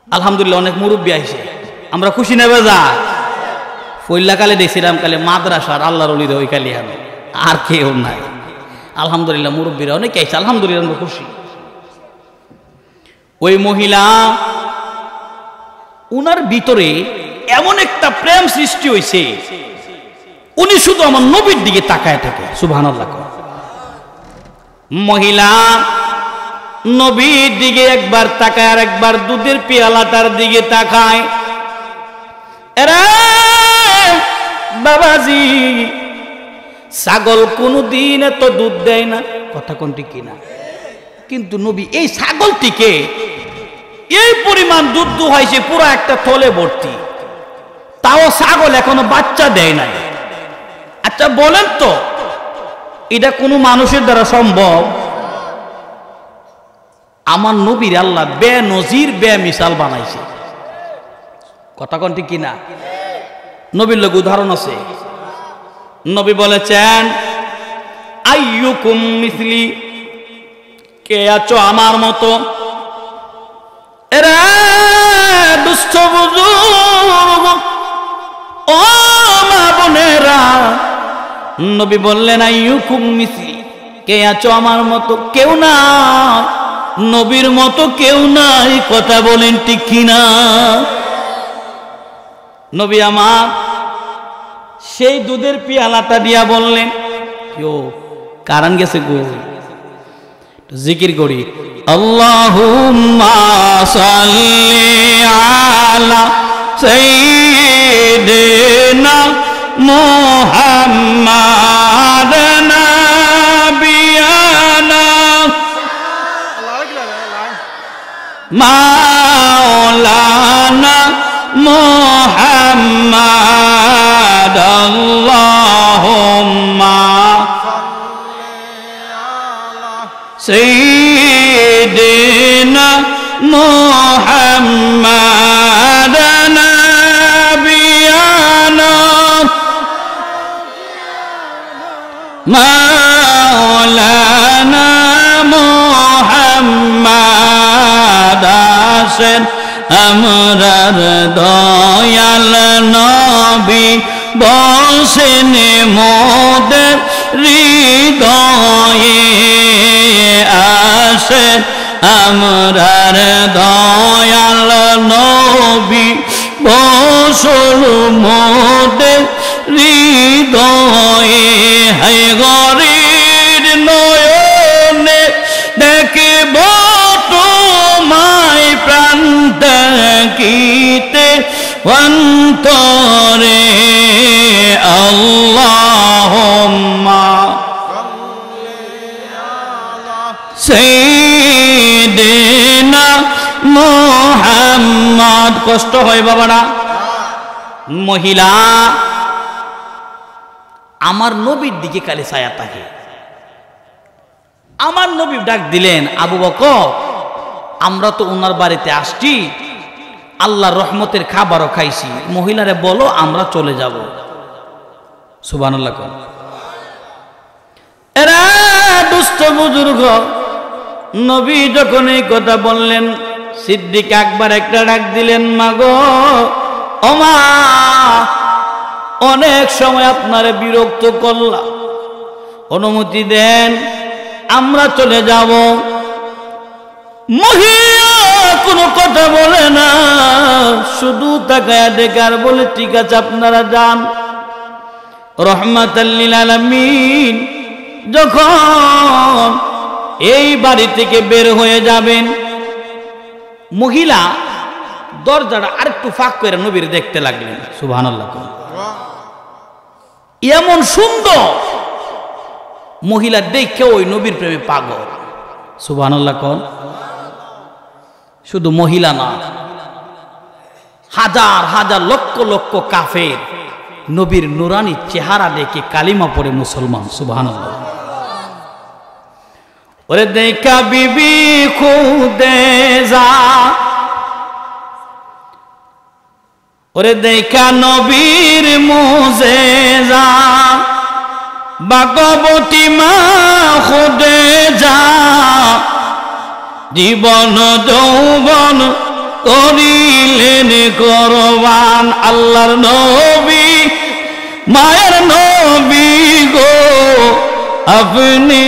S1: আলহামদুলিল্লাহ অনেক মুরব্বী আইছে, আমরা খুশি নেবে যা পইল্লা কালে দেখছিলাম কালে মাদ্রাসার আল্লাহর ওলির ওই কালি আমি আর কেউ নাই। আলহামদুলিল্লাহ মুরব্বীরা অনেকে আছে, আলহামদুলিল্লাহ আমরা খুশি। ওই মহিলা উনার ভিতরে এমন একটা প্রেম সৃষ্টি হয়েছে, উনি শুধু আমার নবীর দিকে তাকায় থাকে। সুবহানাল্লাহ। মহিলা নবীর দিকে একবার তাকায় আর একবার দুধের পেয়ালাটার দিকে তাকায়। এরা বাবাজি, ছাগল কোনদিন এত দুধ দেয় না, কথা কোনটি কিনা, কিন্তু নবী এই ছাগলটিকে এই পরিমাণ দুধ দুহাইছে পুরো একটা থলে ভর্তি, তাও ছাগল এখনো বাচ্চা দেয় নাই। আচ্ছা বলেন তো এটা কোনো মানুষের দ্বারা সম্ভব? আমার নবীর আল্লাহ বে নজির বে মিসাল বানাইছে, কথা কোনটি কিনা। নবীর লোক উদাহরণ আছে। নবী বলেছেন আইয়ুকুম মিসলি, কে আছো আমার মতো। এরা দুস্থ বুজুর্গ, ও মা বোনেরা, নবী বললেন আইয়ুকুম মিসলি, কে আছো আমার মতো? কেউ না, নবীর মতো কেউ নাই, কথা বলেন ঠিক কিনা। নবী আমার সেই দুধের পিয়ালাটা দিয়া বললেন, কেউ কারণ গেছে গো, জিকির করি, আল্লাহুম্মা সাল্লি আলা সাইয়্যিদিনা মুহাম্মাদ নাবিয়ানা মাওলানা মুহাম্মাদ আল্লাহুম্মা সাইয়্যিদিনা মুহাম্মাদ নাবিয়ানা মাওলানা মুহাম্মাদ আসেন আমরার দয়াল নবী, বসেন মোদের হৃদয়ে, আসেন আমরার দয়াল নবী, বসল মোদের হৃদয়ে। হে গরির নয়নে দেখিব তোমায়, প্রাণ থাকিতে অন্তরে, আল্লাহুম্মা সাইয়্যিদিনা মুহাম্মাদ। কষ্ট হয় বাবারা। মহিলা আমার নবীর দিকে কালে ছায়া থাকে। আমার নবী ডাক দিলেন, আবু বকর, আমরা তো ওনার বাড়িতে আসছি, আল্লাহর রহমতের খাবারও খাইছি, মহিলারে বলো আমরা চলে যাব। সুবহানাল্লাহ। এরা দুস্থ বুজুর্গ, নবী যখন এই কথা বললেন, সিদ্দিক আকবর একটা ডাক দিলেন, মাগো ও মা, অনেক সময় আপনারে বিরক্ত করলাম, অনুমতি দেন আমরা চলে যাব। মহিলা কোনো কথা বলে না, শুধু তাকায়া দেখার বলে ঠিক আছে আপনারা যান। রহমাতাল লিল আলামিন যখন এই বাড়ি থেকে বের হয়ে যাবেন, মহিলা দরজাটা আরেকটু ফাঁক করে নবীর দেখতে লাগলেন। সুবহানাল্লাহ। এমন সুন্দর মহিলা দেখে ওই নবীর প্রেমে পাগল। সুবহানাল্লাহ। কোন শুধু মহিলা না, হাজার হাজার লক্ষ লক্ষ কাফের নবীর নুরানি চেহারা দেখে কালিমা পড়ে মুসলমান। সুবহানাল্লাহ। ওরে দেখা বিবি খুদে যা, ওরে দেখা নবীর মুজেজা, ভাগবতী মা খুদে যা, জীবন যৌবন করিলেন কোরবান। আল্লাহর নবী মায়ের নবী গো, আপনি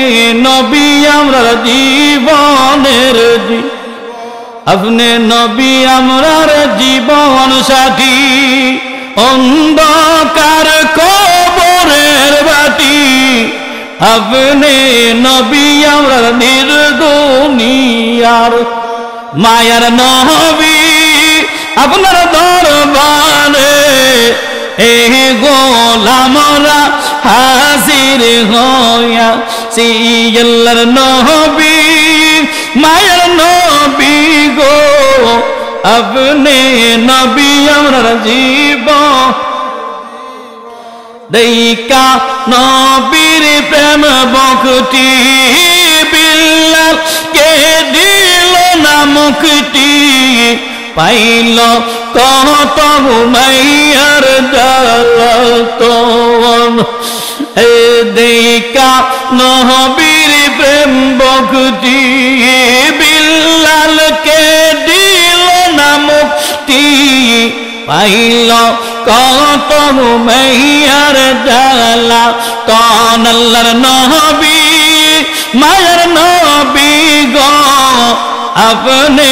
S1: নবী আমরা জীবনের, আপনি নবী আমরার জীবন সাথী, অন্ধকার কবরের বাতি, আপনি নবী আমরার নির্দুনিয়ার মায়ার নবী। আপনার দরবারে এই গোলামরা হাজির হইয়া, আল্লাহর নবী মায়ের নবী গো, আপনি নবী আমরার জীবন। দেইকা নবীর প্রেম ভক্তি, বিল্লাল কে দিল না মুক্তি, পাইল কত মাইয়ার জ্বালাতন। এ দেইকা নবীর প্রেম ভক্তি, বিল্লাল কে দিল না মুক্তি, পাইল কত মাইয়ার জ্বালাতন। আল্লাহর নবী মায়ের নবী গো, আপনি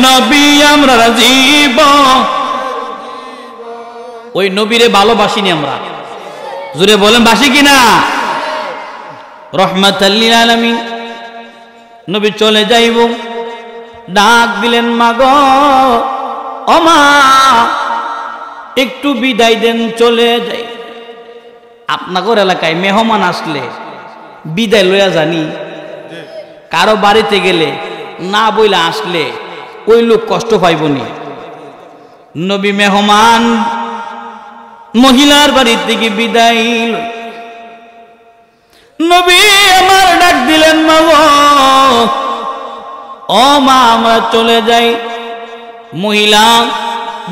S1: নবী আমরা জীবন। ওই নবীরে ভালোবাসিনি আমরা, জোরে বলেন বাসি কিনা? রহমাতাল লিল আলামিন। নবী চলে যাইব, ডাক দিলেন মা গো, ও মা একটু বিদায় দেন, চলে যাই। আপনাদের এলাকায় মেহমান আসলে বিদায় লইয়া জানি, কারো বাড়িতে গেলে না বইলা আসলে ওই লোক কষ্ট পাইবনি। নবী মেহমান মহিলার বাড়ি থেকে বিদায়, নবী আমার ডাক দিলেন মা গো, ও মা আমরা চলে যাই। মহিলা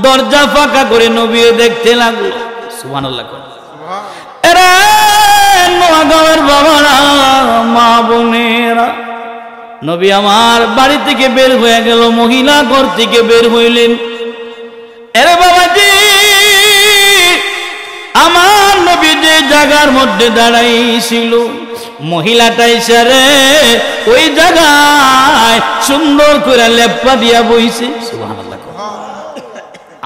S1: দরজা ফাঁকা করে নবী দেখতে লাগলো। সুবহানাল্লাহ। এরা নোয়াগাঁওয়ের বাবারা, মা বোনেরা, নবী আমার বাড়ি থেকে বের হয়ে গেল, মহিলা ঘর থেকে বের হইলেন। এরে বাবাজি, আমার নবী যে জায়গার মধ্যে দাঁড়াইছিল, মহিলাটা ইশারে ওই জায়গায় সুন্দর করে লেপ্পা দিয়া বইছে। সুবহানাল্লাহ।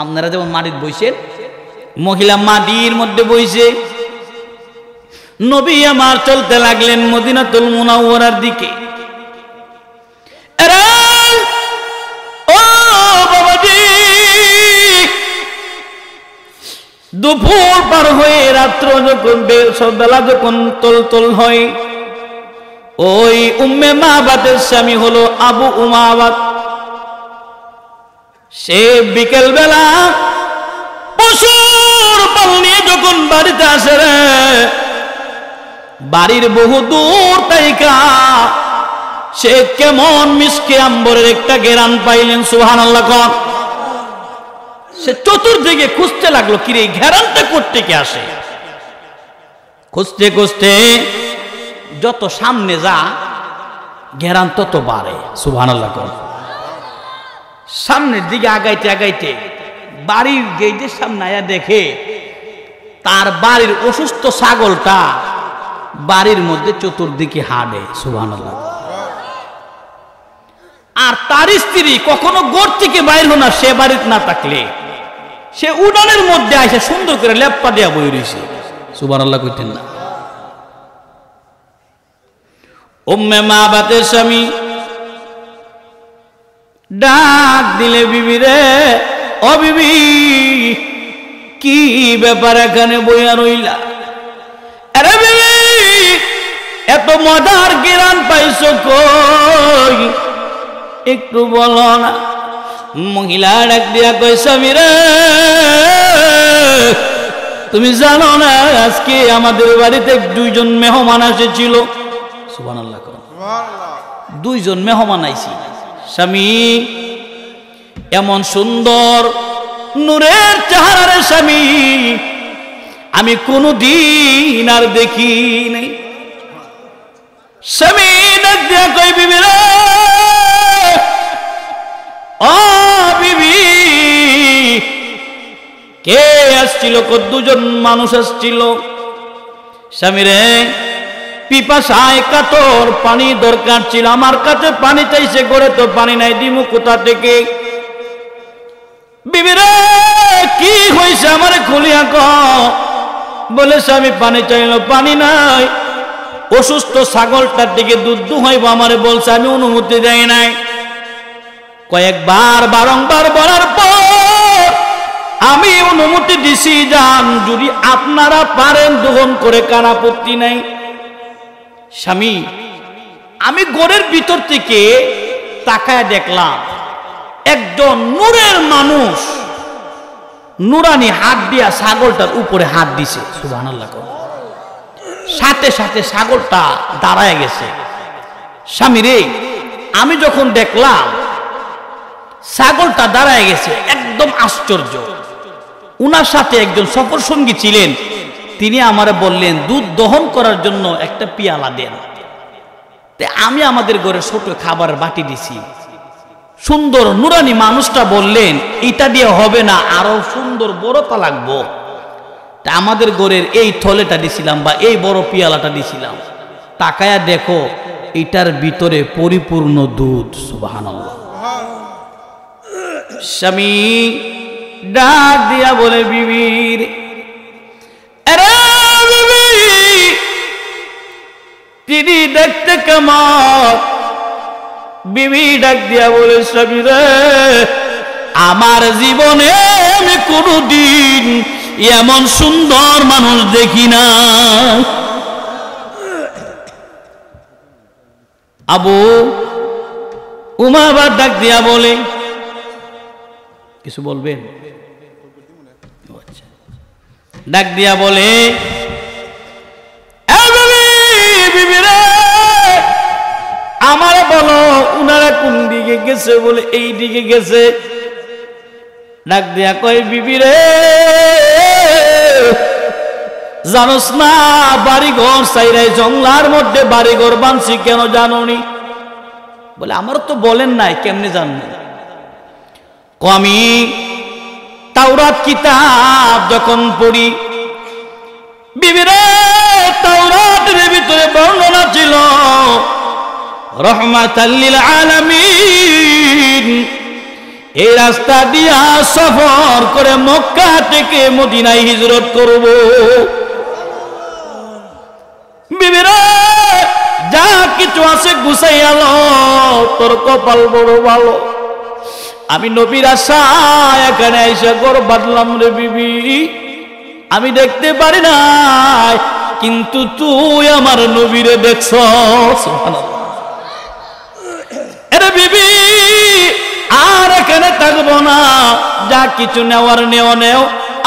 S1: আপনারা যেমন মাটির বইছেন, মহিলা মাটির মধ্যে বইছে। নবী আমার চলতে লাগলেন মদিনাতুল মুনাওয়ারার দিকে। ও বাবাজি, দুপুর পার হয়ে রাত্র যখন বেলা যখন তোল হয়, ওই উম্মে মাবাতের স্বামী হলো আবু উমাবাত। সে বিকেল বেলা পশুর পাল নিয়ে যখন বাড়িতে আসে রে, বাড়ির বহু দূর তাইকা সে কেমন মিষ্টি আম্বরের একটা গেরান পাইলেন। সুবহানাল্লাহ। সে চতুর্দিকে খুঁজতে লাগলো, কিরে ঘেরানটা কোত্থেকে আসে। খুঁজতে খুঁজতে যত সামনে যা ঘেরান তত বাড়ে। সুবহানাল্লাহ। সামনের দিকে আগাইতে আগাইতে বাড়ির গেটের সামনে আয়া দেখে তার বাড়ির অসুস্থ ছাগলটা বাড়ির মধ্যে চতুর্দিকে হাঁটে। সুবহানাল্লাহ। আর তার স্ত্রী কখনো ঘর থেকে বাইর হো না, সে বাড়িতে না থাকলে সে উড়ানের মধ্যে আসে সুন্দর করে লেপ্পা দেয়া বই রয়েছে। সুবহানাল্লাহ কইতেন না? উম্মে মাবাতের স্বামী ডাক দিলে, বিবি রে, ও বিবি, কি ব্যাপার এখানে বইয়া রইলা? আরে বিবি, এত মজার গিরান পাইছো কই, একটু বলো না। মহিলা ডাক দিয়া কই, স্বামী রে, তুমি জানো না আজকে আমাদের বাড়িতে দুইজন মেহমান এসেছিল। সুবহানাল্লাহ। দুইজন মেহমান আইছি। স্বামী এমন সুন্দর নূরের চেহারার স্বামী আমি কোনদিন আর দেখি নাই। স্বামী ডাক দিয়া কই, বিবি রে, ও বিবি, কে আসছিল? দুজন মানুষ আসছিল। স্বামীরে পিপাসায় কাতর, পানি দরকার ছিল, আমার কাছে পানি চাইছে, ঘরে তো পানি নাই, দিমু কোথা থেকে? বিবিরে কি হয়েছে আমারে খুলিয়া কও। বলে স্বামী পানি চাইলো, পানি নাই, অসুস্থ ছাগলটার দিকে দুধ দুহাইব আমারে বলছে, আমি অনুমতি দেয় নাই। কয়েকবার বারংবার বলার পর আমি অনুমতি দিছি, যান, যদি আপনারা পারেন দহন করে, কার আপত্তি নাই। স্বামী, আমি ঘরের ভিতর থেকে তাকায় দেখলাম একজন নূরের মানুষ নুরানি হাত দিয়া ছাগলটার উপরে হাত দিছে। সুবহানাল্লাহ। সাথে সাথে ছাগলটা দাঁড়ায় গেছে। স্বামী রে, আমি যখন দেখলাম ছাগলটা দাঁড়ায় গেছে, একদম আশ্চর্য। উনার সাথে একজন সফর সঙ্গী ছিলেন, তিনি আমারে বললেন দুধ দহন করার জন্য একটা পিয়ালা দেন। আমি আমাদের ঘরে ছোট খাবারের বাটি দিছি। সুন্দর নুরানি মানুষটা বললেন, এটা দিয়ে হবে না, আরো সুন্দর বড়টা লাগবো। তা আমাদের ঘরের এই থলেটা দিছিলাম বা এই বড় পিয়ালাটা দিছিলাম। তাকায়া দেখো এটার ভিতরে পরিপূর্ণ দুধ। সুবহানাল্লাহ। স্বামী ডাক দিয়া বলে, বিবির, আরে বিবি, তিনি দেখতে কেমন? বিবি ডাক দিয়া বলে, স্বামী রে, আমার জীবনে আমি কোনদিন এমন সুন্দর মানুষ দেখি না। আবু উমাবার ডাক দিয়া বলে, কিছু বলবেন? ডাক দিয়া বলে, আমার বলো উনারা কোন দিকে গেছে? বলে এই দিকে গেছে। ডাক দিয়া কয়, বিবি রে, জানোস না বাড়িঘর সাইরাই জঙ্গলার মধ্যে বাড়িঘর বানছি, কেন জানোনি? বলে আমার তো বলেন নাই, কেমনে জানবেন? আমি তাওরাত কিতাব যখন পড়ি, বিবিরে, তাওরাতের ভিতরে বর্ণনা ছিল রহমাতাল লিল আলামিন এই রাস্তা দিয়া সফর করে মক্কা থেকে মদিনায় হিজরত করব। বিবিরা, যা কিছু আছে গুছাইয়া লও, তোর কপাল বড় ভালো। আমি নবীর আশায় এখানে এসে ঘর বাঁধলাম রে বিবি। আমি দেখতে পারি নাই, কিন্তু তুই আমার নবীরে দেখছস। আরে বিবি, আর এখানে থাকবো না, যা কিছু নেওয়ার নেও,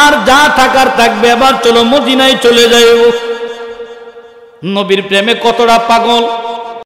S1: আর যা থাকার থাকবে, এবার চলো মদিনায় চলে যাইব। নবীর প্রেমে কতটা পাগল।